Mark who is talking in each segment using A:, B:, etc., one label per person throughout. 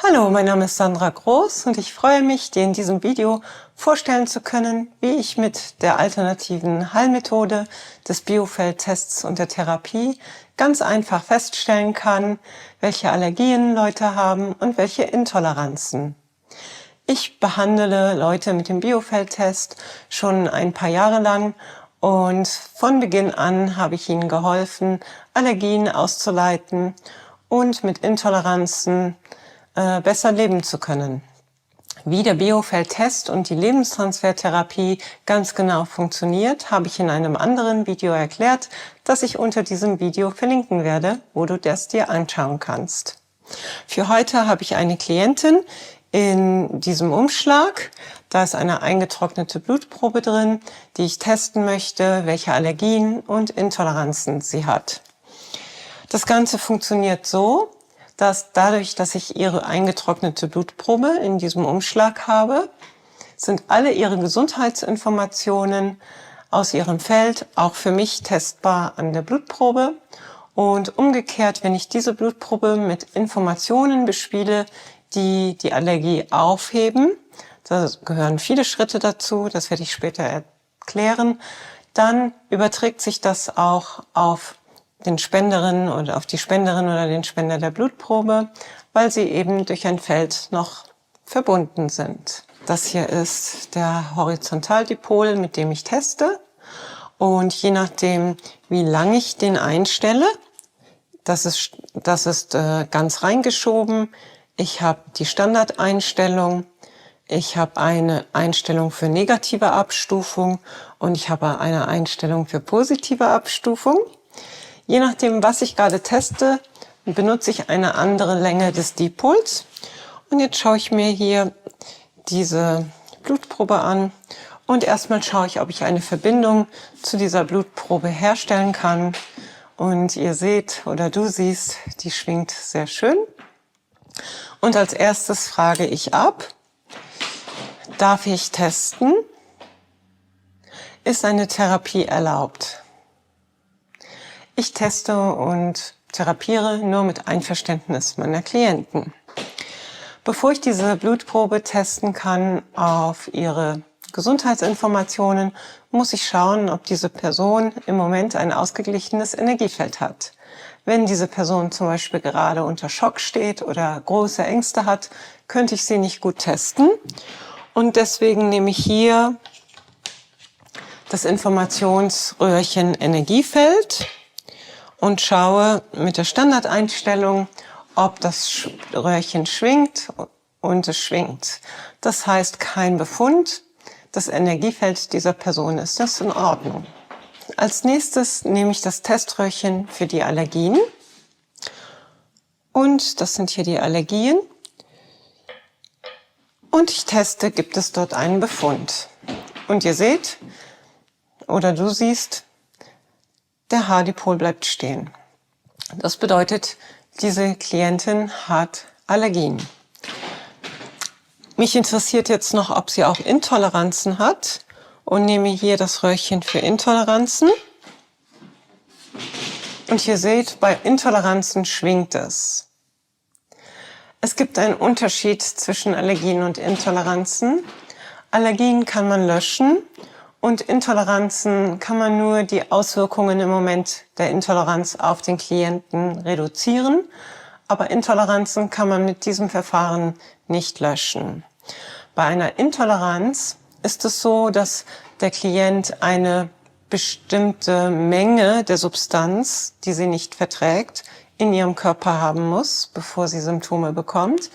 A: Hallo, mein Name ist Sandra Groß und ich freue mich, dir in diesem Video vorstellen zu können, wie ich mit der alternativen Heilmethode des Biofeldtests und der Therapie ganz einfach feststellen kann, welche Allergien Leute haben und welche Intoleranzen. Ich behandle Leute mit dem Biofeldtest schon ein paar Jahre lang und von Beginn an habe ich ihnen geholfen, Allergien auszuleiten und mit Intoleranzen besser leben zu können. Wie der Biofeldtest und die Lebenstransfertherapie ganz genau funktioniert, habe ich in einem anderen Video erklärt, das ich unter diesem Video verlinken werde, wo du das dir anschauen kannst. Für heute habe ich eine Klientin in diesem Umschlag. Da ist eine eingetrocknete Blutprobe drin, die ich testen möchte, welche Allergien und Intoleranzen sie hat. Das Ganze funktioniert so, dass dadurch, dass ich ihre eingetrocknete Blutprobe in diesem Umschlag habe, sind alle ihre Gesundheitsinformationen aus ihrem Feld auch für mich testbar an der Blutprobe. Und umgekehrt, wenn ich diese Blutprobe mit Informationen bespiele, die die Allergie aufheben, da gehören viele Schritte dazu, das werde ich später erklären, dann überträgt sich das auch auf den Spenderin oder auf die Spenderin oder den Spender der Blutprobe, weil sie eben durch ein Feld noch verbunden sind. Das hier ist der Horizontaldipol, mit dem ich teste. Und je nachdem, wie lang ich den einstelle, das ist ganz reingeschoben. Ich habe die Standardeinstellung. Ich habe eine Einstellung für negative Abstufung und ich habe eine Einstellung für positive Abstufung. Je nachdem, was ich gerade teste, benutze ich eine andere Länge des Dipols. Und jetzt schaue ich mir hier diese Blutprobe an und erstmal schaue ich, ob ich eine Verbindung zu dieser Blutprobe herstellen kann. Und ihr seht oder du siehst, die schwingt sehr schön. Und als erstes frage ich ab, darf ich testen? Ist eine Therapie erlaubt? Ich teste und therapiere nur mit Einverständnis meiner Klienten. Bevor ich diese Blutprobe testen kann auf ihre Gesundheitsinformationen, muss ich schauen, ob diese Person im Moment ein ausgeglichenes Energiefeld hat. Wenn diese Person zum Beispiel gerade unter Schock steht oder große Ängste hat, könnte ich sie nicht gut testen. Und deswegen nehme ich hier das Informationsröhrchen Energiefeld und schaue mit der Standardeinstellung, ob das Röhrchen schwingt und es schwingt. Das heißt kein Befund, das Energiefeld dieser Person ist das in Ordnung. Als nächstes nehme ich das Teströhrchen für die Allergien und das sind hier die Allergien und ich teste, gibt es dort einen Befund. Und ihr seht oder du siehst, der H-Dipol bleibt stehen. Das bedeutet, diese Klientin hat Allergien. Mich interessiert jetzt noch, ob sie auch Intoleranzen hat und nehme hier das Röhrchen für Intoleranzen. Und ihr seht, bei Intoleranzen schwingt es. Es gibt einen Unterschied zwischen Allergien und Intoleranzen. Allergien kann man löschen. Und Intoleranzen kann man nur die Auswirkungen im Moment der Intoleranz auf den Klienten reduzieren. Aber Intoleranzen kann man mit diesem Verfahren nicht löschen. Bei einer Intoleranz ist es so, dass der Klient eine bestimmte Menge der Substanz, die sie nicht verträgt, in ihrem Körper haben muss, bevor sie Symptome bekommt.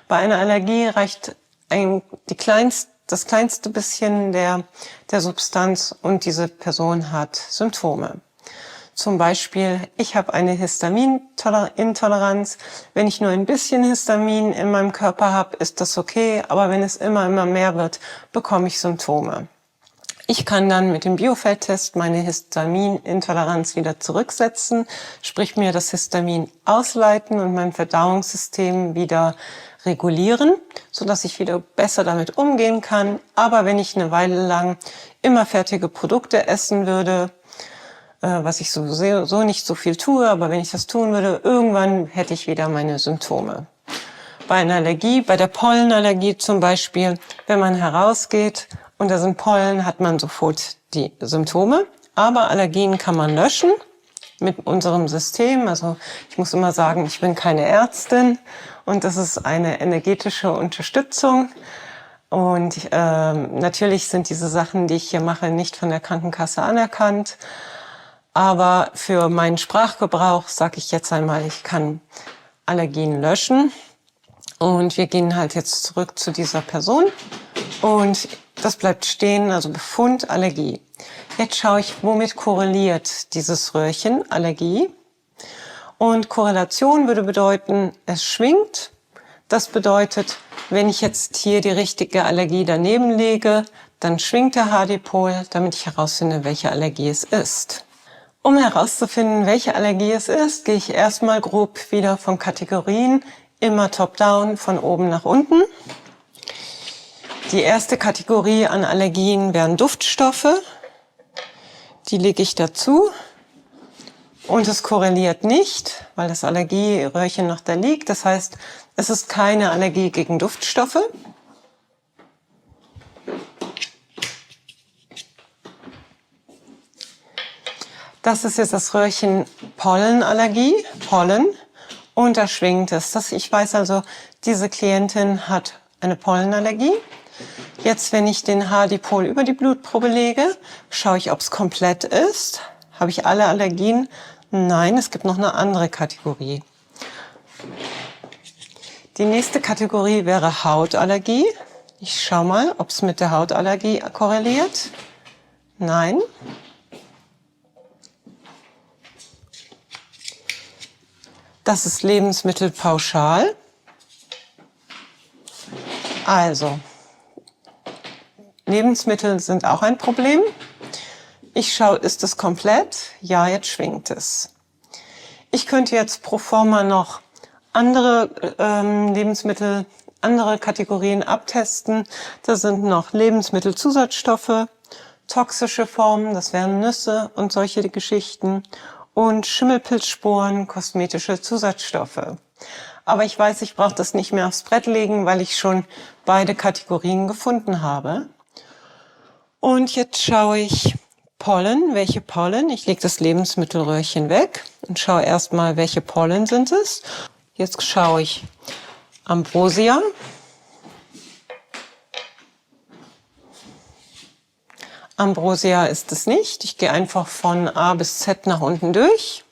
A: Bei einer Allergie reicht das kleinste bisschen der Substanz und diese Person hat Symptome. Zum Beispiel, ich habe eine Histaminintoleranz. Wenn ich nur ein bisschen Histamin in meinem Körper habe, ist das okay, aber wenn es immer mehr wird, bekomme ich Symptome. Ich kann dann mit dem Biofeldtest meine Histaminintoleranz wieder zurücksetzen, sprich mir das Histamin ausleiten und mein Verdauungssystem wieder regulieren, sodass ich wieder besser damit umgehen kann. Aber wenn ich eine Weile lang immer fertige Produkte essen würde, was ich so nicht so viel tue, aber wenn ich das tun würde, irgendwann hätte ich wieder meine Symptome. bei einer Allergie, bei der Pollenallergie zum Beispiel, wenn man herausgeht und da sind Pollen, hat man sofort die Symptome. Aber Allergien kann man löschen mit unserem System. Also ich muss immer sagen, ich bin keine Ärztin und das ist eine energetische Unterstützung. Und natürlich sind diese Sachen, die ich hier mache, nicht von der Krankenkasse anerkannt. Aber für meinen Sprachgebrauch sage ich jetzt einmal, ich kann Allergien löschen. Und wir gehen halt jetzt zurück zu dieser Person. Und das bleibt stehen, also Befund Allergie. Jetzt schaue ich, womit korreliert dieses Röhrchen Allergie. Und Korrelation würde bedeuten, es schwingt. Das bedeutet, wenn ich jetzt hier die richtige Allergie daneben lege, dann schwingt der HD-Pol, damit ich herausfinde, welche Allergie es ist. Um herauszufinden, welche Allergie es ist, gehe ich erstmal grob wieder von Kategorien, immer top-down, von oben nach unten. Die erste Kategorie an Allergien wären Duftstoffe. Die lege ich dazu. Und es korreliert nicht, weil das Allergieröhrchen noch da liegt. Das heißt, es ist keine Allergie gegen Duftstoffe. Das ist jetzt das Röhrchen Pollenallergie, Pollen. Und da schwingt es. Ich weiß also, diese Klientin hat eine Pollenallergie. Jetzt, wenn ich den HD-Pol über die Blutprobe lege, schaue ich, ob es komplett ist. Habe ich alle Allergien? Nein, es gibt noch eine andere Kategorie. Die nächste Kategorie wäre Hautallergie. Ich schaue mal, ob es mit der Hautallergie korreliert. Nein. Das ist Lebensmittelpauschal. Also, Lebensmittel sind auch ein Problem. Ich schaue, ist es komplett? Ja, jetzt schwingt es. Ich könnte jetzt pro forma noch andere Lebensmittel, andere Kategorien abtesten. Da sind noch Lebensmittelzusatzstoffe, toxische Formen, das wären Nüsse und solche Geschichten, und Schimmelpilzsporen, kosmetische Zusatzstoffe. Aber ich weiß, ich brauche das nicht mehr aufs Brett legen, weil ich schon beide Kategorien gefunden habe. Und jetzt schaue ich Pollen. Welche Pollen? Ich lege das Lebensmittelröhrchen weg und schaue erstmal, welche Pollen sind es. Jetzt schaue ich Ambrosia. Ambrosia ist es nicht. Ich gehe einfach von A bis Z nach unten durch.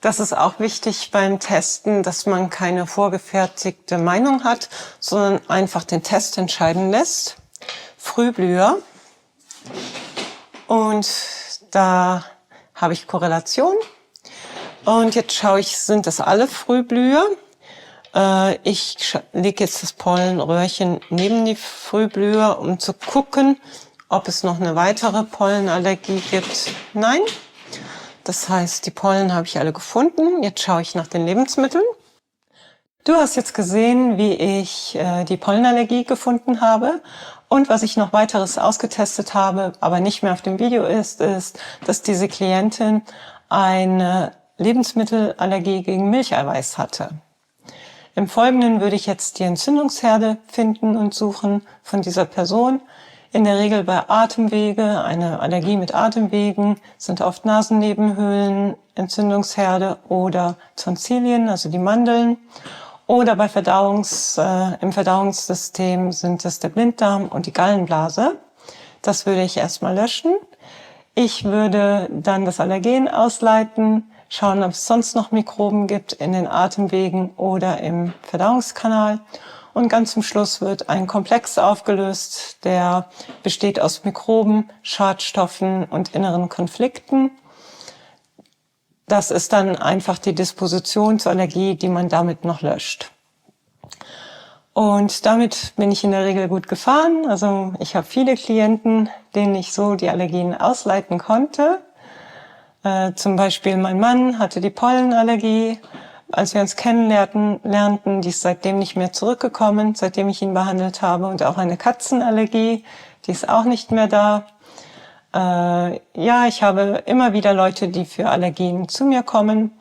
A: Das ist auch wichtig beim Testen, dass man keine vorgefertigte Meinung hat, sondern einfach den Test entscheiden lässt. Frühblüher. Und da habe ich Korrelation. Und jetzt schaue ich, sind das alle Frühblüher? Ich lege jetzt das Pollenröhrchen neben die Frühblüher, um zu gucken, ob es noch eine weitere Pollenallergie gibt. Nein. Das heißt, die Pollen habe ich alle gefunden. Jetzt schaue ich nach den Lebensmitteln. Du hast jetzt gesehen, wie ich die Pollenallergie gefunden habe. Und was ich noch weiteres ausgetestet habe, aber nicht mehr auf dem Video ist, dass diese Klientin eine Lebensmittelallergie gegen Milcheiweiß hatte. Im Folgenden würde ich jetzt die Entzündungsherde finden und suchen von dieser Person. In der Regel bei Atemwege, eine Allergie mit Atemwegen, sind oft Nasennebenhöhlen, Entzündungsherde oder Tonsillen, also die Mandeln. Oder bei im Verdauungssystem sind es der Blinddarm und die Gallenblase. Das würde ich erstmal löschen. Ich würde dann das Allergen ausleiten, schauen, ob es sonst noch Mikroben gibt in den Atemwegen oder im Verdauungskanal. Und ganz zum Schluss wird ein Komplex aufgelöst, der besteht aus Mikroben, Schadstoffen und inneren Konflikten. Das ist dann einfach die Disposition zur Allergie, die man damit noch löscht. Und damit bin ich in der Regel gut gefahren. Also ich habe viele Klienten, denen ich so die Allergien ausleiten konnte. Zum Beispiel mein Mann hatte die Pollenallergie. Als wir uns kennenlernten, die ist seitdem nicht mehr zurückgekommen, seitdem ich ihn behandelt habe. Und auch eine Katzenallergie, die ist auch nicht mehr da. Ja, ich habe immer wieder Leute, die für Allergien zu mir kommen.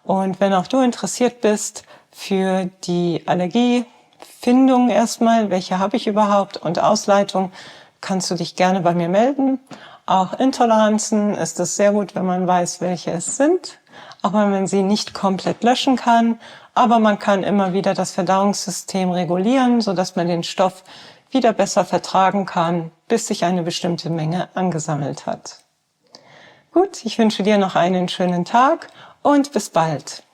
A: Und wenn auch du interessiert bist, für die Allergiefindung erstmal, welche habe ich überhaupt, und Ausleitung, kannst du dich gerne bei mir melden. Auch Intoleranzen ist es sehr gut, wenn man weiß, welche es sind, auch wenn man sie nicht komplett löschen kann. Aber man kann immer wieder das Verdauungssystem regulieren, sodass man den Stoff wieder besser vertragen kann, bis sich eine bestimmte Menge angesammelt hat. Gut, ich wünsche dir noch einen schönen Tag und bis bald.